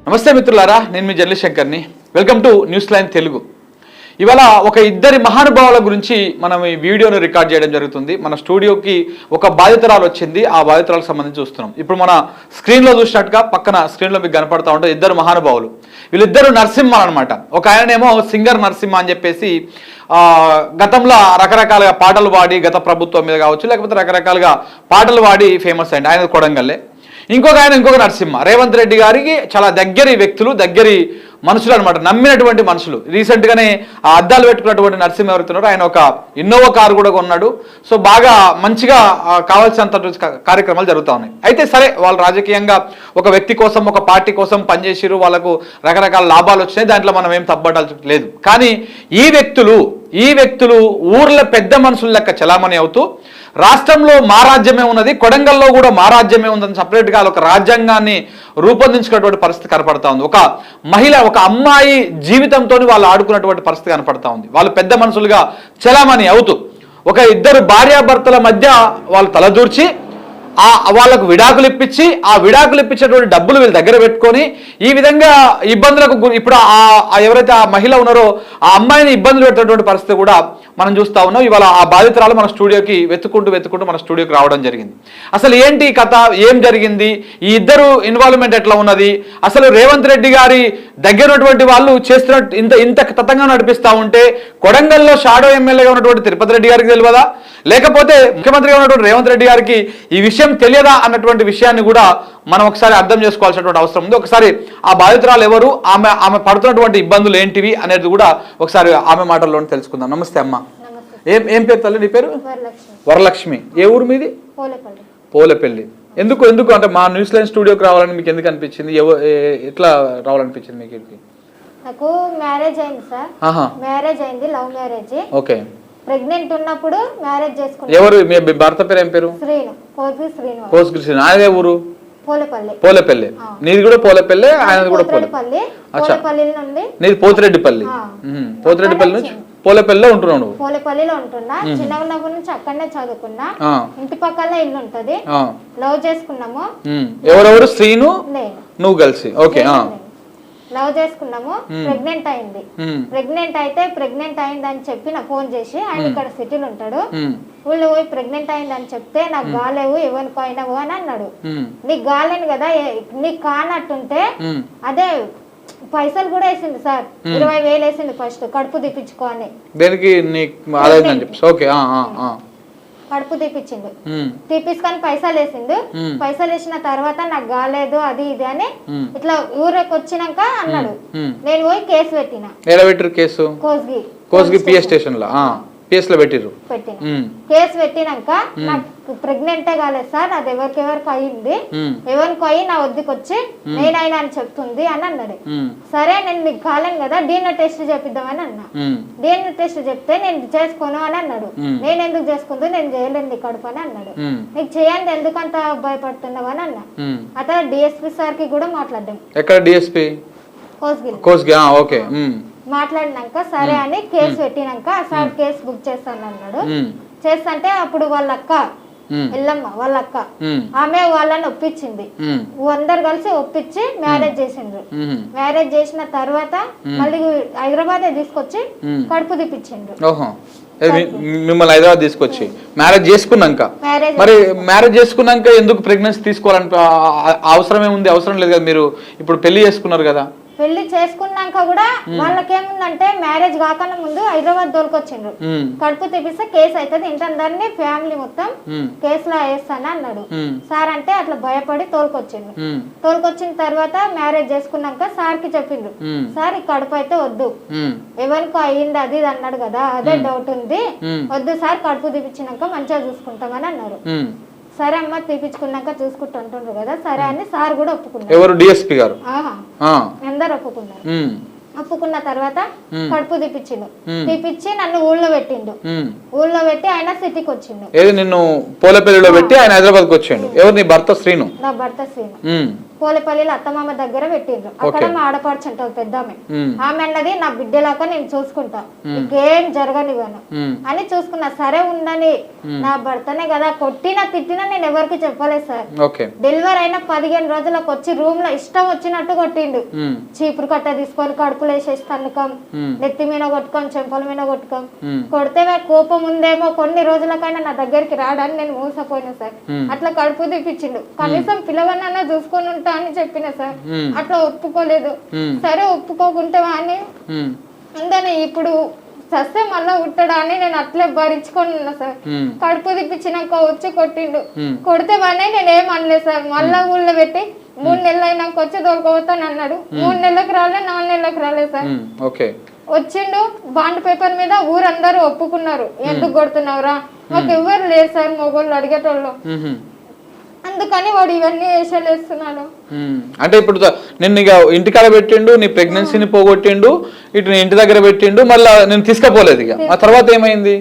నమస్తే మిత్రులారా, నేను మీ జర్నలిస్ట్ శంకర్ని. Welcome to news line Telugu. ఇవాళ ఒక ఇద్దరి మహానుభావుల గురించి మనం ఈ వీడియోను రికార్డ్ చేయడం జరుగుతుంది. మన స్టూడియోకి ఒక బాధితురాలు వచ్చింది. ఆ బాధితురాలకు సంబంధించి చూస్తున్నాం. ఇప్పుడు మన స్క్రీన్లో చూసినట్టుగా పక్కన స్క్రీన్లో మీకు కనపడతా ఉంటే ఇద్దరు మహానుభావులు. వీళ్ళిద్దరు నరసింహ అనమాట. ఒక ఆయనేమో సింగర్ నరసింహ అని చెప్పేసి గతంలో రకరకాలుగా పాటలు పాడి గత ప్రభుత్వం మీద కావచ్చు, లేకపోతే రకరకాలుగా పాటలు పాడి ఫేమస్ అయింది. ఆయన కొడంగల్లే. ఇంకొక నరసింహ రేవంత్ రెడ్డి గారికి చాలా దగ్గరి వ్యక్తులు, దగ్గరి మనుషులు అనమాట, నమ్మినటువంటి మనుషులు. రీసెంట్గానే ఆ అద్దాలు పెట్టుకున్నటువంటి నరసింహ ఎవరుతున్నారో ఆయన ఒక ఇన్నోవా కారు కూడా కొన్నాడు. సో బాగా మంచిగా కావాల్సినంత కార్యక్రమాలు జరుగుతూ ఉన్నాయి. అయితే సరే, వాళ్ళు రాజకీయంగా ఒక వ్యక్తి కోసం, ఒక పార్టీ కోసం పనిచేసిరు, వాళ్ళకు రకరకాల లాభాలు వచ్చినాయి, దాంట్లో మనం ఏం తప్పబడాల్సి లేదు. కానీ ఈ వ్యక్తులు ఊర్ల పెద్ద మనుషుల లెక్క చలామణి అవుతూ రాష్ట్రంలో మా రాజ్యమే ఉన్నది, కొడంగల్లో కూడా మా రాజ్యమే ఉందని సపరేట్గా ఒక రాజ్యాంగాన్ని రూపొందించుకున్నటువంటి పరిస్థితి కనపడతా ఉంది. ఒక మహిళ, ఒక అమ్మాయి జీవితంతో వాళ్ళు ఆడుకున్నటువంటి పరిస్థితి కనపడతా ఉంది. వాళ్ళు పెద్ద మనుషులుగా చలామణి అవుతూ ఒక ఇద్దరు భార్యాభర్తల మధ్య వాళ్ళు తలదూర్చి వాళ్ళకు విడాకులు ఇప్పించి, ఆ విడాకులు ఇప్పించేటువంటి డబ్బులు వీళ్ళ దగ్గర పెట్టుకొని ఈ విధంగా ఇబ్బందులకు ఇప్పుడు ఎవరైతే ఆ మహిళ ఉన్నారో ఆ అమ్మాయిని ఇబ్బందులు పెట్టేటువంటి పరిస్థితి కూడా మనం చూస్తా ఉన్నాం. ఇవాళ ఆ బాధితురాలు మన స్టూడియోకి వెతుక్కుంటూ మన స్టూడియోకి రావడం జరిగింది. అసలు ఏంటి కథ, ఏం జరిగింది, ఈ ఇద్దరు ఇన్వాల్వ్మెంట్ ఎట్లా ఉన్నది, అసలు రేవంత్ రెడ్డి గారి దగ్గర ఉన్నటువంటి వాళ్ళు చేస్తున్న ఇంత తతంగా నడిపిస్తూ ఉంటే కొడంగల్లో షాడో ఎమ్మెల్యేగా ఉన్నటువంటి తిరుపతి రెడ్డి గారికి తెలియదా, లేకపోతే ముఖ్యమంత్రిగా ఉన్నటువంటి రేవంత్ రెడ్డి గారికి ఈ విషయం తెలియదా అన్నటువంటి విషయాన్ని కూడా మనం ఒకసారి అర్థం చేసుకోవాల్సినటువంటి అవసరం ఉంది. ఒకసారి ఆ బాధితురాలు ఎవరు, ఆమె పడుతున్నటువంటి ఇబ్బందులు ఏంటివి అనేది కూడా ఒకసారి ఆమె మాటల్లోనే తెలుసుకుందాం. నమస్తే అమ్మ. ఏం పేరు తల్లి నీ పేరు? వరలక్ష్మి. ఏ ఊరు మీది? పోలేపల్లి. ఎందుకు అంటే మా న్యూస్ లైన్ స్టూడియోకి రావాలని మీకు ఎందుకు అనిపించింది? ఎట్లా రావాలనిపించింది మీకు? నాకు మ్యారేజ్ అయింది సార్. మ్యారేజ్ అయింది, లవ్ మ్యారేజ్. ఓకే. ప్రెగ్నెంట్ ఉన్నప్పుడు మ్యారేజ్ చేసుకున్నాను. ఎవరు మీ భర్త పేరు? ఏం పేరు? శ్రీను. కోస్గి శ్రీను. ఆయన ఊరు? పోలేపల్లి. నీది కూడా పోలేపల్లి, ఆయనది కూడా పోలేపల్లి. నీది పోతిరెడ్డిపల్లి. పోతిరెడ్డిపల్లి నుంచి పోలేపల్లిలో ఉంటున్నావు నువ్వు? పోలేపల్లిలో ఉంటున్నా. చిన్నగా ఉన్నప్పటి నుంచి అక్కడనే చదువుకున్నా. ఇంటి పక్కన ఇల్లు ఉంటది. లవ్ చేసుకున్నాము. ఎవరెవరు? శ్రీను నువ్వు కలిసి? ఓకే. లవ్ చేసుకున్నాము. ప్రెగ్నెంట్ అయింది. ప్రెగ్నెంట్ అయింది అని చెప్పి నాకు ఫోన్ చేసి, ఆయన ఇక్కడ సిటీలో ఉంటాడు, ఊళ్ళో పోయి ప్రెగ్నెంట్ అయింది అని చెప్తే నాకు గాలేవు, ఎవరికి అయినావు అని అన్నాడు. నీకు గాలేను కదా, నీకు కానట్టుంటే అదే పైసలు కూడా వేసింది సార్. 20,000 వేసింది ఫస్ట్, కడుపు తీపించుకో అని. కడుపు తీపిచ్చిండు. తీపించుకొని పైసలు వేసిండు. పైసలు వేసిన తర్వాత నాకు కాలేదు అది ఇది అని ఇట్లా ఊరికి వచ్చినాక అన్నాడు. నేను పోయి కేసు పెట్టిన. కోస్గి పిఎస్ స్టేషన్ లో పెట్టిన. కేసు పెట్టినాక నాకు ప్రెగ్నెంటే కాలేదు సార్, అది ఎవరికెవరికి అయింది, ఎవరికి అయ్యి నా వద్దకు వచ్చి నేనైనా అని చెప్తుంది అని అన్నాడు. సరే, నేను నీకు కాలేను కదా, DNA టెస్ట్ చేపిద్దామని అన్నా. DNA టెస్ట్ చెప్తే నేను చేసుకోను అని అన్నాడు. నేను ఎందుకు చేసుకుందో, నేను చేయలేదు కడుపు అని అన్నాడు. నీకు చేయండి, ఎందుకంత భయపడుతున్నావు అని అన్నా. అతను DSP సార్ కి కూడా మాట్లాడ్డాం. ఎక్కడ DSP? కోస్గి. ఓకే. మాట్లాడినాక సరే అని కేసు పెట్టినాక సార్ కేసు బుక్ చేస్తాను అన్నాడు. చేస్తంటే అప్పుడు వాళ్ళ అక్క ఎల్లమ్మ, వాళ్ళ అక్క, ఆమె వాళ్ళని ఒప్పించింది. అందరు కలిసి ఒప్పించి మ్యారేజ్ చేసిండ్రు. మ్యారేజ్ చేసిన తర్వాత మళ్ళీ హైదరాబాద్ తీసుకొచ్చి కడుపు తీపిచ్చిండ్రు. మిమ్మల్ని హైదరాబాద్ తీసుకొచ్చి మ్యారేజ్ చేసుకున్నాక ఎందుకు ప్రెగ్నెన్సీ తీసుకోవాలని అవసరం ఏముంది? అవసరం లేదు కదా, మీరు ఇప్పుడు పెళ్లి చేసుకున్నారు కదా. పెళ్లి చేసుకున్నాక కూడా వాళ్ళకేముందంటే మ్యారేజ్ కాకుండా ముందు హైదరాబాద్ దొరికొచ్చిండ్రు. కడుపు తీపిస్తే కేసు అవుతుంది, ఇంటందరినీ ఫ్యామిలీ మొత్తం కేసులో వేస్తాను అన్నాడు సార్. అంటే అట్లా భయపడి తోలుకొచ్చిండ్రు. తోలుకొచ్చిన తర్వాత మ్యారేజ్ చేసుకున్నాక సార్ కి చెప్పిండ్రు, సార్ ఈ కడుపు అయితే వద్దు, ఎవరికో అయ్యింది అది ఇది అన్నాడు కదా, అదే డౌట్ ఉంది, వద్దు సార్, కడుపు తీపిచ్చినాక మంచిగా చూసుకుంటామని అన్నారు. సరే అమ్మ, తీపించుకున్నాక చూసుకుంటుండ్రు కదా, సరే అని సార్ కూడా ఒప్పుకున్నారు. ఎవరు? DSP గారు. అందరు ఒప్పుకున్నారు. ఒప్పుకున్న తర్వాత కడుపు తీపిచ్చిండు. తీపిచ్చి నన్ను ఊళ్ళో పెట్టిండు. ఊళ్ళో పెట్టి ఆయన సిటీకి వచ్చిండు. నిన్ను పోలేపల్లిలో పెట్టి ఆయన హైదరాబాద్ కి వచ్చిండు. ఎవరు? నీ భర్త శ్రీను? నా భర్త శ్రీను. పోలేపల్లిలో అత్తమామ దగ్గర పెట్టిండ్రు. అక్కడ మా ఆడపడుచు ఉంటుంది పెద్దామె. ఆమె అన్నది నా బిడ్డలాగా నేను చూసుకుంటా, ఇంకేం జరగనివ్వను అని చూసుకున్నా. సరే ఉండని, నా భర్తనే కదా, కొట్టినా తిట్టినా నేను ఎవరికి చెప్పలేదు సార్. డెలివరీ అయిన 15 రోజులకు వచ్చి రూమ్ లో ఇష్టం వచ్చినట్టు కొట్టిండు. చీపురు కట్ట తీసుకొని కడుపులో వేసేసి తన్నుకం, నెత్తి మీద కొట్టుకోం, చెంపల మీద కొట్టుకోం. కొడితే కోపం ఉందేమో కొన్ని రోజులకైనా నా దగ్గరికి రాడని నేను మోసపోయినా సార్. అట్లా కడుపు తీపిచ్చిండు. కనీసం పిల్లవన్నా చూసుకొని ఉంటా అని చెప్పిన సార్. అట్లా ఒప్పుకోలేదు. సరే ఒప్పుకోకుంటే అని ఉందని ఇప్పుడు సస్తే మళ్ళా ఉట్టడా అని నేను అట్లే భరించుకొని ఉన్నా సార్. కడుపు తిప్పించినాక వచ్చి కొట్టిండు. కొడితే వాడిని నేనేం అనలేదు సార్. మళ్ళా ఊళ్ళో పెట్టి 3 నెలలు అయినాక వచ్చి దొరకపోతాను అన్నాడు. 3 నెలలకు రాలే, 4 నెలలకు రాలేదు సార్. వచ్చిండు. బాండ్ పేపర్ మీద ఊరందరూ ఒప్పుకున్నారు. ఎందుకు కొడుతున్నావురా, మాకు ఎవరు లేరు సార్ మొగోళ్ళు అడిగేటోళ్ళు. అందుకని వాడు ఇవన్నీ వేసేస్తున్నాడు. అంటే ఇప్పుడు నిన్ను ఇక ఇంటికాడ పెట్టిండు, నీ ప్రెగ్నెన్సీని పోగొట్టిండు, ఇటు నీ ఇంటి దగ్గర పెట్టిండు, మళ్ళీ నేను తీసుకపోలేదు. ఇక ఆ తర్వాత ఏమైంది?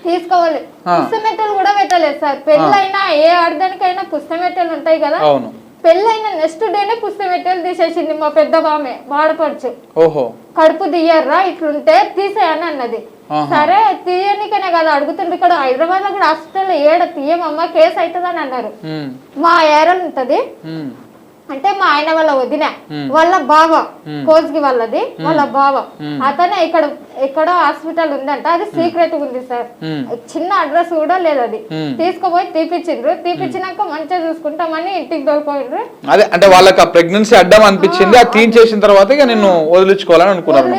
తీసుకోవాలి. పుస్తమెట్టలు కూడా పెట్టలేదు సార్. పెళ్ళైనా ఏ ఆడదానికైనా పుస్తమెట్టలు ఉంటాయి కదా. అవును. పెళ్ళైన నెక్స్ట్ డేనే పుస్తమెట్టలు తీసేసింది మా పెద్ద బామె వాడపడుచు. ఓహో, కడుపు తీయర్రా ఇట్లుంటే తీసేయని అన్నది. సరే తీయనికనే కదా అడుగుతుండ్రు. ఇక్కడ హైదరాబాద్ లో కూడా హాస్పిటల్ ఏడ తీయమమ్మా కేసు అవుతుందని అన్నారు. మా ఏరల్ ఉంటది అంటే మా ఆయన వాళ్ళ వదిన వాళ్ళ బావ, కోజ్గి వాళ్ళది వాళ్ళ బావ, అతనే ఇక్కడ హాస్పిటల్ ఉందంట. అది సీక్రెట్ ఉంది సార్. చిన్న అడ్రస్ కూడా లేదు. అది తీసుకుపోయి తీపిచ్చిండ్రు. తీపిచ్చినాక మంచిగా చూసుకుంటామని ఇంటికి దొరికిపోయిండ్రు. అదే అంటే వాళ్ళకి ప్రెగ్నెన్సీ అడ్డం అనిపించింది. అది తీసేసిన తర్వాత ఇక నిన్ను వదిలించుకోవాలని అనుకున్నారు.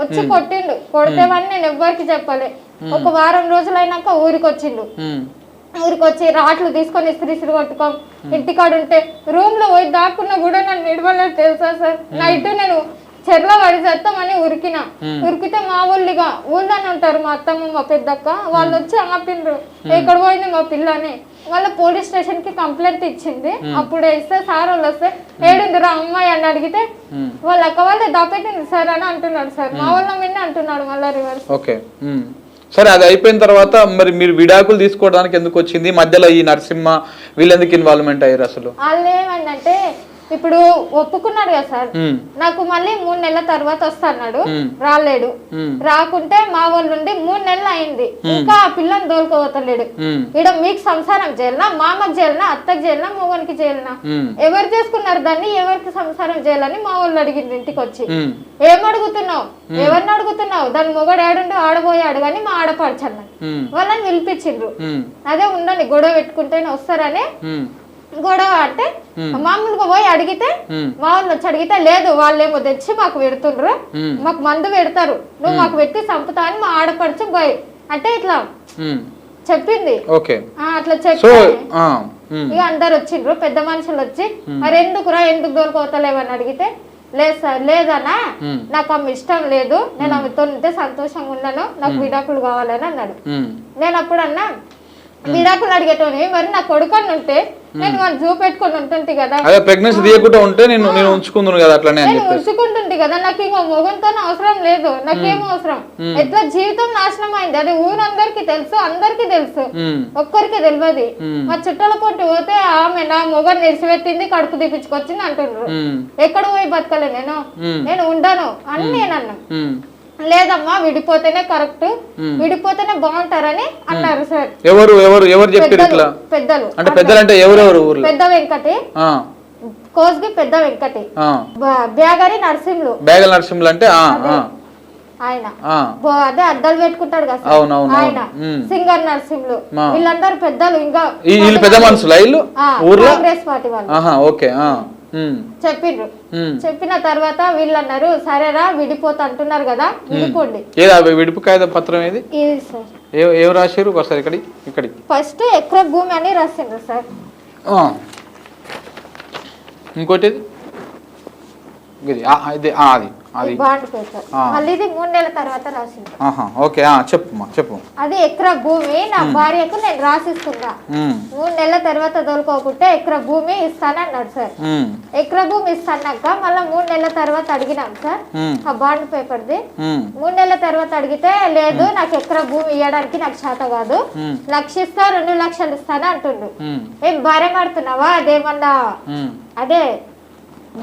వచ్చి కొట్టిండు. కొడితేవని నేను ఎవ్వరికి చెప్పలే. ఒక వారం రోజులైనాక ఊరికి వచ్చిండు. ఊరికి వచ్చి రాట్లు తీసుకొని ఇస్త్రీ కొట్టుకో, ఇంటికాడు ఉంటే రూమ్ లో పోయి దాక్కున్నా కూడా నన్ను నిడవలేదు తెలుసా సార్. నైట్ నేను చెర్ల పడి చేస్తామని ఉరికితే మా ఊళ్ళిగా ఊళ్ళని ఉంటారు మా అత్తమ్మ మా పెద్దక్క, వాళ్ళు వచ్చి ఆపిండ్రు. ఎక్కడ పోయింది మా పిల్లని. వాళ్ళ పోలీస్ స్టేషన్ కి కంప్లైంట్ ఇచ్చింది. అప్పుడు ఇస్తే సార్ వాళ్ళు వస్తే ఏడుందిరా అమ్మాయి అని అడిగితే వాళ్ళ అక్క వాళ్ళే దాపెట్టింది సార్ అని అంటున్నాడు సార్. మా వాళ్ళ మీద అంటున్నాడు మళ్ళీ రివర్స్. సరే, అది అయిపోయిన తర్వాత మరి మీరు విడాకులు తీసుకోవడానికి ఎందుకు వచ్చింది? మధ్యలో ఈ నరసింహ వీళ్ళెందుకు ఇన్వాల్వ్మెంట్ అయ్యారు అసలు? వాళ్ళు ఏమంటే ఇప్పుడు ఒప్పుకున్నాడు కదా సార్, నాకు మళ్ళీ 3 నెలల తర్వాత వస్తాడు. రాలేడు. రాకుంటే మా వాళ్ళ నుండి 3 నెలలు అయింది. ఇంకా ఆ పిల్లని దోలుకోవతలేడు. ఇక్కడ మీకు సంసారం చేయాలనా, మామకి చేయాలనా, అత్తకి చేయాలనా, మొగనికి చేయాలనా? ఎవరు చేసుకున్నారు దాన్ని, ఎవరికి సంసారం చేయాలని మా వాళ్ళు అడిగింది. ఇంటికి వచ్చి ఏం అడుగుతున్నావు, ఎవరిని అడుగుతున్నావు, దాని మొగడు ఏడుండు ఆడబోయాడు కానీ మా ఆడపడచన్న వాళ్ళని పిలిపించిండ్రు. అదే ఉండని గొడవ పెట్టుకుంటేనే వస్తారని గొడవ అంటే మామూలుగా పోయి అడిగితే మా వాళ్ళు వచ్చి అడిగితే లేదు, వాళ్ళేమో తెచ్చి మాకు పెడుతుండ్రు, మాకు మందు పెడతారు, నువ్వు మాకు పెట్టి చంపుతా అని మా ఆడపడుచు పోయి అంటే ఇట్లా చెప్పింది. అట్లా చెప్పి ఇక అందరు వచ్చిండ్రు. పెద్ద మనుషులు వచ్చి మరి ఎందుకు దోలుకోతలేవని అడిగితే లేదు సార్, లేదన్నా నాకు ఆమె ఇష్టం లేదు, నేను ఆమెతో ఉంటే సంతోషంగా ఉన్నాను, నాకు విడాకులు కావాలని అన్నాడు. నేను అప్పుడు అన్నా విడాకులు అడిగేటోని మరి నా కొడుకని ఉంటే నేను వాళ్ళు చూపెట్టుకొని ఉంటుంటే కదా, ప్రెగ్నెన్సీ తీయకుండా ఉంటే నేను ఉంచుకుంటున్నాను కదా, అట్లా నేను ఉంచుకుంటుంటే కదా, నాకు ఇంకో మొగంతో అవసరం లేదు, నాకేం అవసరం. ఎట్లా జీవితం నాశనం అయింది అది ఊరందరికి తెలుసు, అందరికి తెలుసు, ఒక్కరికి తెలియదు. మా చుట్టాల పొట్టి పోతే ఆమె నా మొగని నిలిచిపెట్టింది, కడుపు తీపించుకొచ్చింది అంటున్నారు. ఎక్కడ పోయి బతకలే నేను ఉండను అని నేను అన్నా. లేదమ్మా విడిపోతేనే కరెక్ట్, విడిపోతేనే బాగుంటారని అన్నారు సార్. పెద్దలు పెద్ద వెంకటి, కోస్గి పెద్ద వెంకటి, బ్యాగరి నరసింహులు అంటే ఆయన అదే అద్దాలు పెట్టుకుంటాడు కదా ఆయన, సింగర్ నరసింహులు, వీళ్ళందరూ పెద్దలు. ఇంకా పెద్ద మనుషులు కాంగ్రెస్ పార్టీ వాళ్ళు చెప్పిండ్రు. చెప్పిన తర్వాత వీళ్ళు అన్నారు సరేరా విడిపోతా అంటున్నారు కదా, విడిపోండి. విడిపు కాగిత పత్రం ఏది సార్? ఏం రాశారు ఒకసారి? ఇక్కడ ఫస్ట్ ఎకరా భూమి అని రాసిండ్రు సార్. ఇంకోటి అది అది బాండ్ పేపర్ మళ్ళీ ఇది 3 నెలల తర్వాత రాసింది. ఓకే చెప్పు. అది ఎకరా భూమి నా భార్యకు నేను రాసిస్తున్నా. 3 నెలల తర్వాత దొరకకుంటే ఎకరా భూమి ఇస్తానన్నాడు సార్. ఎకరా భూమి ఇస్తాన్నాక మళ్ళీ 3 నెలల తర్వాత అడిగినాం సార్ ఆ బాండ్ పేపర్ది. 3 నెలల తర్వాత అడిగితే లేదు నాకు ఎకరా భూమి ఇవ్వడానికి నాకు చేత కాదు, 1 లక్ష ఇస్తా 2 లక్షలు ఇస్తాను అంటుండు. ఏం భార్య ఆడుతున్నావా అదేమన్నా అదే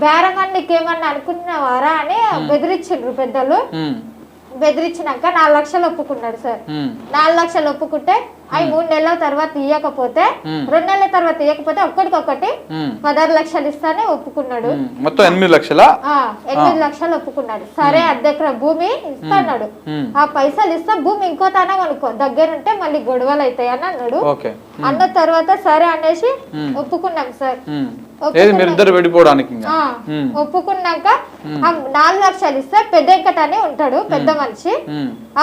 బేరమని నీకేమన్నా అనుకున్నావారా అని బెదిరించిండ్రు పెద్దలు. బెదిరించినాక 4 లక్షలు ఒప్పుకున్నాడు సార్. 4 లక్షలు ఒప్పుకుంటే అవి 3 నెలల తర్వాత ఇవ్వకపోతే 2 నెలల తర్వాత ఇవ్వకపోతే ఒక్కటికొక్కటి 16 లక్షలు ఇస్తానే ఒప్పుకున్నాడు. మొత్తం 8 లక్షల 8 లక్షలు ఒప్పుకున్నాడు. సరే అర్ధెకరా భూమి ఇస్తాడు, ఆ పైసలు ఇస్తా భూమి ఇంకో తానే అనుకో దగ్గరుంటే మళ్ళీ గొడవలు అవుతాయి అని అన్నాడు. అన్న తర్వాత సరే అనేసి ఒప్పుకున్నాం సార్. ఒప్పుకున్నాక 4 లక్షలు ఇస్తే పెద్ద వెంకటనే ఉంటాడు పెద్ద మనిషి,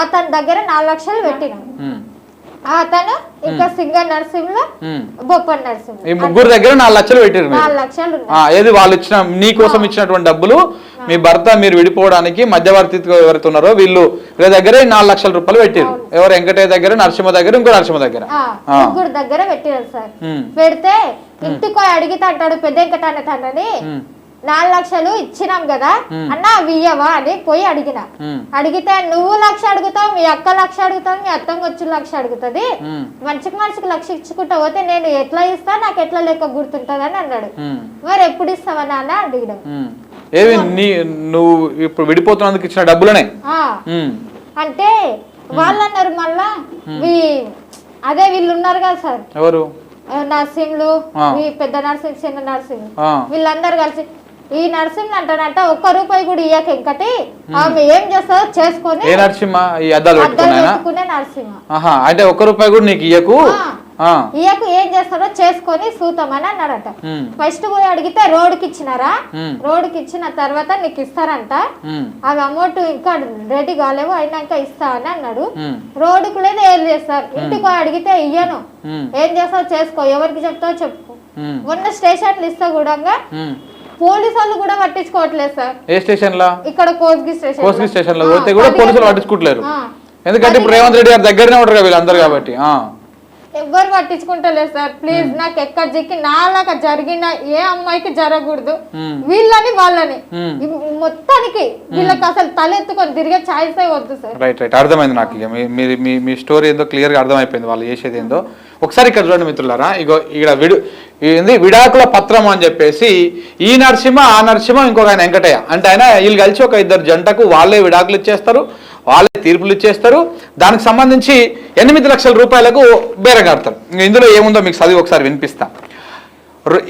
అతని దగ్గర 4 లక్షలు పెట్టినాం. అతను ఇంకా సింగర్ నరసింహలో బొప్పన్ నరసింహ ఈ ముగ్గురు దగ్గర 4 లక్షలు పెట్టారు. 4 లక్షలు ఏది వాళ్ళు ఇచ్చిన నీ కోసం ఇచ్చినటువంటి డబ్బులు మీ భర్త మీరు విడిపోవడానికి మధ్యవర్తిత్వం ఎవరైతే ఉన్నారో వీళ్ళ దగ్గర 4 లక్షల రూపాయలు పెట్టారు. ఎవరు వెంకటయ్య దగ్గర, నరసింహ దగ్గర, ఇంకో నరసింహ దగ్గర ముగ్గురు దగ్గర పెట్టారు సార్. పెడితే ఇంటికి అడిగితే అంటాడు పెద్ద వెంకట తండ్రి 4 లక్షలు ఇచ్చినాం కదా అన్న అవి ఇయ్యవా అని పోయి అడిగిన. అడిగితే నువ్వు 1 లక్ష అడుగుతావు, మీ అక్క 1 లక్ష అడుగుతావు, మీ అత్తమ్మ వచ్చి 1 లక్ష అడుగుతుంది, మనిషికి 1 లక్ష ఇచ్చుకుంటా పోతే నేను ఎట్లా ఇస్తా నాకు ఎట్లా లెక్క గుర్తుంటది అని అన్నాడు. మరి ఎప్పుడు ఇస్తావా నాన్న అడిగినాం. ఏవి నువ్వు ఇప్పుడు విడిపోతున్నందుకు ఇచ్చిన డబ్బులనే అంటే వాళ్ళు అన్నారు మళ్ళా అదే వీళ్ళు ఉన్నారు కదా సార్ ఎవరు నర్సింహులు, పెద్ద నర్సింహ్ చిన్న నర్సింహ్ వీళ్ళందరూ కలిసి ఈ నరసింహ అంటాడంట 1 రూపాయి కూడా ఇయ్యక ఇంకటి ఆమె ఏం చేస్తారో చేసుకొని నరసింహ పెట్టుకునే నరసింహ అంటే 1 రూపాయి కూడా నీకు ఇయ్యకు ఏం చేస్తారో చేసుకొని సూతమని అన్నాడట. ఫస్ట్ పోయి అడిగితే రోడ్డుకి ఇచ్చినారా, రోడ్డుకి ఇచ్చిన తర్వాత నీకు ఇస్తారంట, అవి అమౌంట్ ఇంకా రెడీ కాలేవు అయినాక ఇస్తా అని అన్నాడు. రోడ్డుకు లేదు ఏం చేస్తారు, ఇంటికి పోయి అడిగితే ఇయ్యను, ఏం చేస్తావు చేసుకో, ఎవరికి చెప్తావు చెప్పు. మొన్న స్టేషన్లు ఇస్తా కూడా పోలీసు వాళ్ళు కూడా పట్టించుకోవట్లేదు సార్. ఏ స్టేషన్ లో? ఇక్కడ కోస్గి స్టేషన్ లో పోతే కూడా పోలీసులు పట్టించుకోవట్లేరు, ఎందుకంటే ఇప్పుడు రేవంత్ రెడ్డి గారి దగ్గరనే ఉంటారు వీళ్ళందరూ కాబట్టి ఎవ్వరు పట్టించుకుంటలేదు సార్. ప్లీజ్ నాకు ఎక్కడ చిక్కి నాలాగా జరిగిన ఏ అమ్మాయికి జరగకూడదు, వీళ్ళని వాళ్ళని మొత్తానికి వీళ్ళకి అసలు తలెత్తుకొని తిరిగే ఛాయిస్ వద్దు సార్. రైట్ అర్థమైంది నాకు. మీ స్టోరీ ఏందో క్లియర్ గా అర్థమైపోయింది, వాళ్ళు చేసేది ఏందో. ఒకసారి ఇక్కడ చూడండి మిత్రులారా, ఇగో ఇక్కడ విడాకుల పత్రం అని చెప్పేసి ఈ నరసింహ ఆ నరసింహ ఇంకొక ఆయన వెంకటయ్య అంటే ఆయన వీళ్ళు కలిసి ఒక 2 జంటకు వాళ్ళే విడాకులు ఇచ్చేస్తారు, వాళ్ళే తీర్పులు ఇచ్చేస్తారు. దానికి సంబంధించి 8 లక్షల రూపాయలకు బేరగాడతారు. ఇందులో ఏముందో మీకు చదివి ఒకసారి వినిపిస్తా.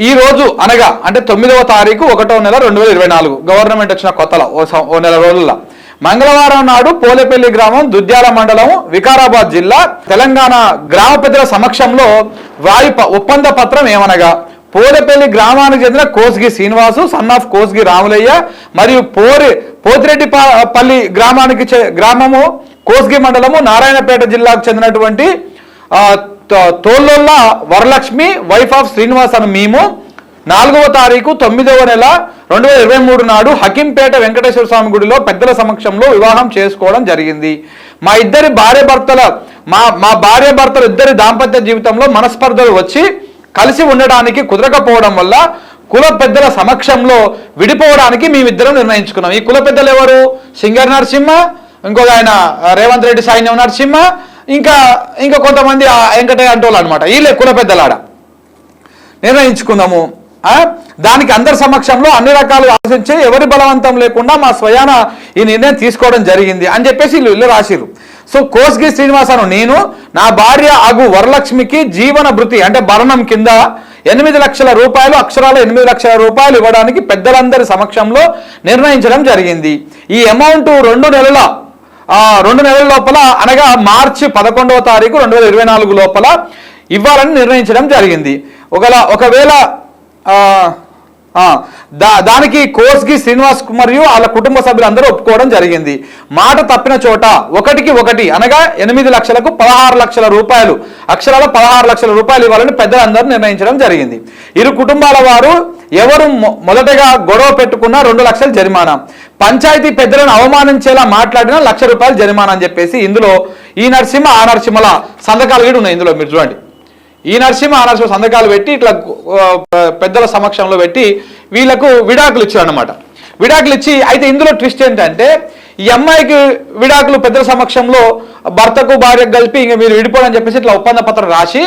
ఈ రోజు అనగా అంటే 9వ తారీఖు 1వ నెల 2024 గవర్నమెంట్ వచ్చిన కొత్తలో ఓ నెల రోజుల్లో మంగళవారం నాడు పోలేపల్లి గ్రామం దుద్యాల మండలం వికారాబాద్ జిల్లా తెలంగాణ గ్రామ పెద్దల సమక్షంలో ఒప్పంద పత్రం ఏమనగా పోలేపల్లి గ్రామానికి చెందిన కోస్గి శ్రీనివాసు సన్ ఆఫ్ కోస్గి రాములయ్య మరియు పోతిరెడ్డిపల్లి గ్రామము కోస్గి మండలము నారాయణపేట జిల్లాకు చెందినటువంటి తోళ్ళొల్ల వరలక్ష్మి వైఫ్ ఆఫ్ శ్రీనివాస్ అని మేము 4వ తారీఖు 9వ నెల 2023 నాడు హకీంపేట వెంకటేశ్వర స్వామి గుడిలో పెద్దల సమక్షంలో వివాహం చేసుకోవడం జరిగింది. మా భార్యాభర్తలు ఇద్దరి దాంపత్య జీవితంలో మనస్పర్ధలు వచ్చి కలిసి ఉండడానికి కుదరకపోవడం వల్ల కుల పెద్దల సమక్షంలో విడిపోవడానికి మేమిద్దరం నిర్ణయించుకున్నాం. ఈ కుల పెద్దలు ఎవరు? సింగర్ నరసింహ, ఇంకొక ఆయన రేవంత్ రెడ్డి సైన్యం నరసింహ, ఇంకా కొంతమంది వెంకటయ్య అంటోళ్ళు అనమాట. వీళ్ళే కుల పెద్దలాడ నిర్ణయించుకుందాము. దానికి అందరి సమక్షంలో అన్ని రకాలుగా ఆలోచించి ఎవరి బలవంతం లేకుండా మా స్వయాన ఈ నిర్ణయం తీసుకోవడం జరిగింది అని చెప్పేసి వీళ్ళు రాసిరు. సో కోస్గి శ్రీనివాసను నేను నా భార్య అగు వరలక్ష్మికి జీవన భృతి అంటే భరణం కింద 8 లక్షల రూపాయలు అక్షరాల 8 లక్షల రూపాయలు ఇవ్వడానికి పెద్దలందరి సమక్షంలో నిర్ణయించడం జరిగింది. ఈ అమౌంట్ 2 నెలల లోపల అనగా మార్చి 11వ తారీఖు 2024 లోపల ఇవ్వాలని నిర్ణయించడం జరిగింది. ఒకవేళ దానికి కోస్గి శ్రీనివాస్ మరియు వాళ్ళ కుటుంబ సభ్యులందరూ ఒప్పుకోవడం జరిగింది. మాట తప్పిన చోట 1:1 అనగా 8 లక్షలకు 16 లక్షల రూపాయలు, అక్షరాల 16 లక్షల రూపాయలు ఇవ్వాలని పెద్దలందరూ నిర్ణయించడం జరిగింది. ఇరు కుటుంబాల వారు ఎవరు మొదటగా గొడవ పెట్టుకున్నా 2 లక్షల జరిమానా, పంచాయతీ పెద్దలను అవమానించేలా మాట్లాడినా ₹1,00,000 జరిమానా అని చెప్పేసి ఇందులో ఈ నరసింహ ఆ నరసింహల సంతకాలు కూడా ఉన్నాయి. ఇందులో మీరు చూడండి, ఈ నరసింహ ఆ నరసింహ సంతకాలు పెట్టి ఇట్లా పెద్దల సమక్షంలో పెట్టి వీళ్ళకు విడాకులు ఇచ్చారన్నమాట. విడాకులు ఇచ్చి అయితే ఇందులో ట్విస్ట్ ఏంటంటే ఈ అమ్మాయికి విడాకులు పెద్దల సమక్షంలో భర్తకు భార్యకు కలిపి ఇంక మీరు విడిపోవాలని చెప్పేసి ఇట్లా ఒప్పంద పత్రం రాసి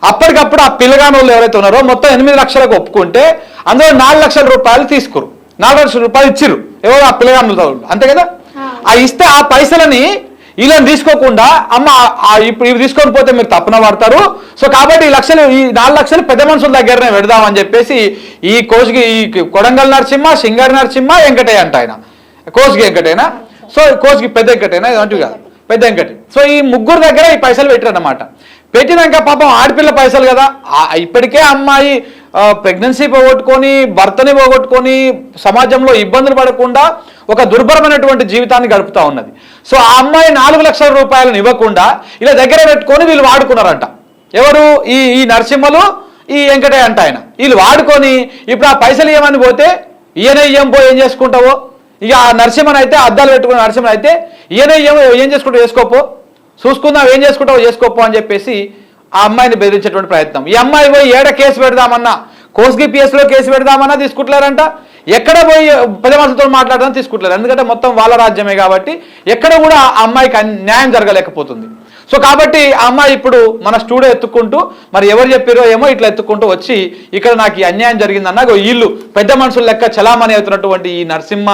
అప్పటికప్పుడు ఆ పిల్లగాని వాళ్ళు ఎవరైతే ఉన్నారో మొత్తం 8 లక్షలకు ఒప్పుకుంటే అందులో 4 లక్షల రూపాయలు తీసుకురు, 4 లక్షల రూపాయలు ఇచ్చిర్రు ఎవరు ఆ పిల్లగానులు, అంతే కదా. ఆ ఇస్తే ఆ పైసలని వీళ్ళని తీసుకోకుండా అమ్మ ఇప్పుడు ఇవి తీసుకొని పోతే మీరు తప్పున పడతారు, సో కాబట్టి ఈ 4 లక్షలు పెద్ద మనుషుల దగ్గరనే పెడదామని చెప్పేసి ఈ కోస్గి ఈ కొడంగల్ నరసింహ, సింగర్ నరసింహ, వెంకటయ్య అంట ఆయన కోస్గి వెంకటేనా, సో కోస్గి పెద్ద వెంకటేనా అంటూ కాదు పెద్ద వెంకటే. సో ఈ ముగ్గురు దగ్గర ఈ పైసలు పెట్టారన్నమాట. పెట్టినాక పాపం ఆడపిల్ల పైసలు కదా, ఇప్పటికే అమ్మాయి ప్రెగ్నెన్సీ పోగొట్టుకొని భర్తని పోగొట్టుకొని సమాజంలో ఇబ్బందులు పడకుండా ఒక దుర్భరమైనటువంటి జీవితాన్ని గడుపుతా ఉన్నది. సో ఆ అమ్మాయి 4 లక్షల రూపాయలను ఇవ్వకుండా ఇలా దగ్గర పెట్టుకొని వీళ్ళు వాడుకున్నారంట. ఎవరు ఈ నరసింహలు ఈ వెంకటయ్య అంట ఆయన, వీళ్ళు వాడుకొని ఇప్పుడు ఆ పైసలు ఇవ్వమని పోతే ఈయన ఇయ్యం పోయి ఏం చేసుకుంటావో, ఇక ఆ నరసింహన్ అయితే అద్దాలు పెట్టుకున్న నరసింహన్ అయితే ఈయన ఏం చేసుకుంటావు చేసుకోపో, చూసుకుందాం ఏం చేసుకుంటావో చేసుకోపో అని చెప్పేసి ఆ అమ్మాయిని బెదిరించేటువంటి ప్రయత్నం. ఈ అమ్మాయి పోయి ఏడ కేసు పెడదామన్నా, కోస్గి పిఎస్లో కేసు పెడదామన్నా తీసుకుంటారంట, ఎక్కడ పోయి పెద్ద మనుషులతో మాట్లాడడం తీసుకుంటారు, ఎందుకంటే మొత్తం వాళ్ళ రాజ్యమే కాబట్టి ఎక్కడ కూడా ఆ అమ్మాయికి న్యాయం జరగలేకపోతుంది. సో కాబట్టి ఆ అమ్మాయి ఇప్పుడు మన స్టూడియో ఎత్తుక్కుంటూ మరి ఎవరు చెప్పారో ఏమో ఇట్లా ఎత్తుక్కుంటూ వచ్చి ఇక్కడ నాకు ఈ అన్యాయం జరిగిందన్నా వీళ్ళు పెద్ద మనుషుల లెక్క చలామణి అవుతున్నటువంటి ఈ నరసింహ,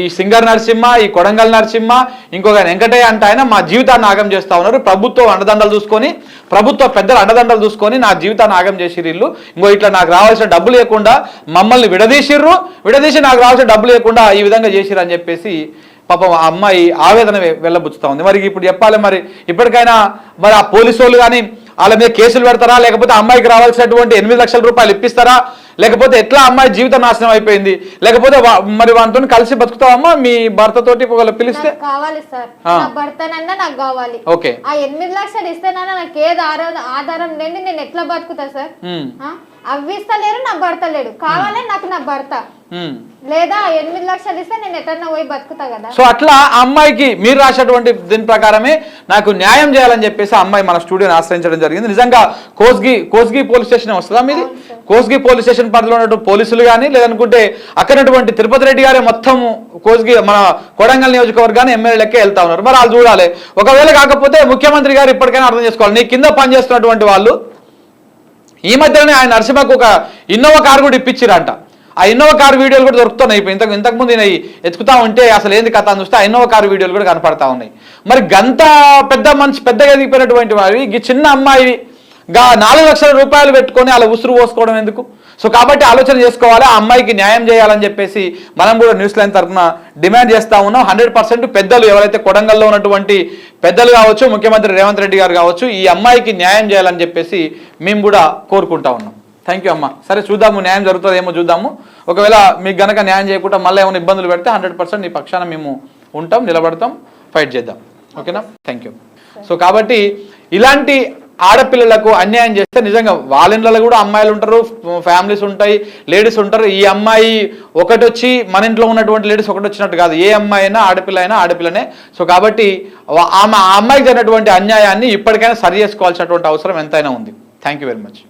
ఈ సింగర్ నరసింహ, ఈ కొడంగల్ నరసింహ, ఇంకొక వెంకటయ్య అంటే ఆయన మా జీవితాన్ని ఆగం చేస్తా ఉన్నారు. ప్రభుత్వం అండదండలు చూసుకొని, ప్రభుత్వ పెద్దల అండదండలు చూసుకొని నా జీవితాన్ని ఆగం చేసిర్రు వీళ్ళు. ఇంకో ఇట్లా నాకు రావాల్సిన డబ్బులు లేకుండా మమ్మల్ని విడదీసి నాకు రావాల్సిన డబ్బులు లేకుండా ఈ విధంగా చేసిర్రు అని చెప్పేసి పాపం ఆ అమ్మాయి ఆవేదన వెళ్ళబుచ్చుతా ఉంది. మరి ఇప్పుడు చెప్పాలి, మరి ఇప్పటికైనా మరి ఆ పోలీసు వాళ్ళు కానీ వాళ్ళ మీద కేసులు పెడతారా, లేకపోతే అమ్మాయికి రావాల్సినటువంటి 8 లక్షల రూపాయలు ఇప్పిస్తారా, లేకపోతే ఎట్లా అమ్మాయి జీవితం నాశనం అయిపోయింది, లేకపోతే మరి వాటితో కలిసి బతుకుతావమ్మా మీ భర్తతోటి ఒకవేళ పిలిస్తే? కావాలి సార్, భర్తనన్నా నాకు కావాలి. ఓకే, ఆ 8 లక్షలు ఇస్తేనన్నా నాకు ఏది ఆధారం లేని నేను ఎట్లా బతుకుతా సార్? అవి ఇస్తలేరు, నా భర్త లేడు, కావాలి నాకు నా భర్త, లేదా 8 లక్షలు ఇస్తే నేను ఎట్లన్నా పోయి బతుకుతా కదా. సో అట్లా ఆ అమ్మాయికి మీరు రాసేటువంటి దీని ప్రకారమే నాకు న్యాయం చేయాలని చెప్పేసి ఆ అమ్మాయి మన స్టూడియోని ఆశ్రయించడం జరిగింది. నిజంగా కోస్గి పోలీస్ స్టేషన్ వస్తుందా మీది? కోస్గి పోలీస్ స్టేషన్ పరిధిలో ఉన్నటువంటి పోలీసులు కానీ లేదనుకుంటే అక్కడటువంటి తిరుపతి రెడ్డి గారే మొత్తం కోస్గి మన కొడంగల్ నియోజకవర్గాన్ని ఎమ్మెల్యేలకే వెళ్తా ఉన్నారు. మరి వాళ్ళు చూడాలి, ఒకవేళ కాకపోతే ముఖ్యమంత్రి గారు ఇప్పటికైనా అర్థం చేసుకోవాలి. నీ కింద పనిచేస్తున్నటువంటి వాళ్ళు ఈ మధ్యలోనే ఆయన నరసింహకు ఒక ఇన్నోవా కారు కూడా ఇప్పించిరంట. ఆ ఇన్నోవా కారు వీడియోలు కూడా దొరుకుతున్నాయి. ఇప్పుడు ఇంతకుముందు నేను ఎత్తుకుతా ఉంటే అసలు ఏంది కథ అని చూస్తే ఆ ఇన్నోవా కారు వీడియోలు కూడా కనపడతా ఉన్నాయి. మరి గంత పెద్దగా ఎదిగిపోయినటువంటి వారి ఈ చిన్న అమ్మాయి 4 లక్షల రూపాయలు పెట్టుకొని అలా ఉసురు పోసుకోవడం ఎందుకు? సో కాబట్టి ఆలోచన చేసుకోవాలి, ఆ అమ్మాయికి న్యాయం చేయాలని చెప్పేసి మనం కూడా న్యూస్ లైన్ తరఫున డిమాండ్ చేస్తూ ఉన్నాం. 100% పెద్దలు ఎవరైతే కొడంగల్లో ఉన్నటువంటి పెద్దలు కావచ్చు, ముఖ్యమంత్రి రేవంత్ రెడ్డి గారు కావచ్చు, ఈ అమ్మాయికి న్యాయం చేయాలని చెప్పేసి మేము కూడా కోరుకుంటా ఉన్నాం. థ్యాంక్ యూ అమ్మ. సరే చూద్దాము, న్యాయం జరుగుతుందేమో చూద్దాము. ఒకవేళ మీకు గనక న్యాయం చేయకుండా మళ్ళీ ఏమైనా ఇబ్బందులు పెడితే 100% నీ పక్షాన మేము ఉంటాం, నిలబడతాం, ఫైట్ చేద్దాం. ఓకేనా? Thank you. సో కాబట్టి ఇలాంటి ఆడపిల్లలకు అన్యాయం చేస్తే నిజంగా వాళ్ళ ఇంట్లో కూడా అమ్మాయిలు ఉంటారు, ఫ్యామిలీస్ ఉంటాయి, లేడీస్ ఉంటారు. ఈ అమ్మాయి ఒకటి వచ్చి మన ఇంట్లో ఉన్నటువంటి లేడీస్ ఒకటి వచ్చినట్టు కాదు, ఏ అమ్మాయి అయినా ఆడపిల్ల అయినా ఆడపిల్లనే. సో కాబట్టి ఆ అమ్మాయికి జరిగినటువంటి అన్యాయాన్ని ఇప్పటికైనా సరి చేసుకోవాల్సినటువంటి అవసరం ఎంతైనా ఉంది. Thank you very much.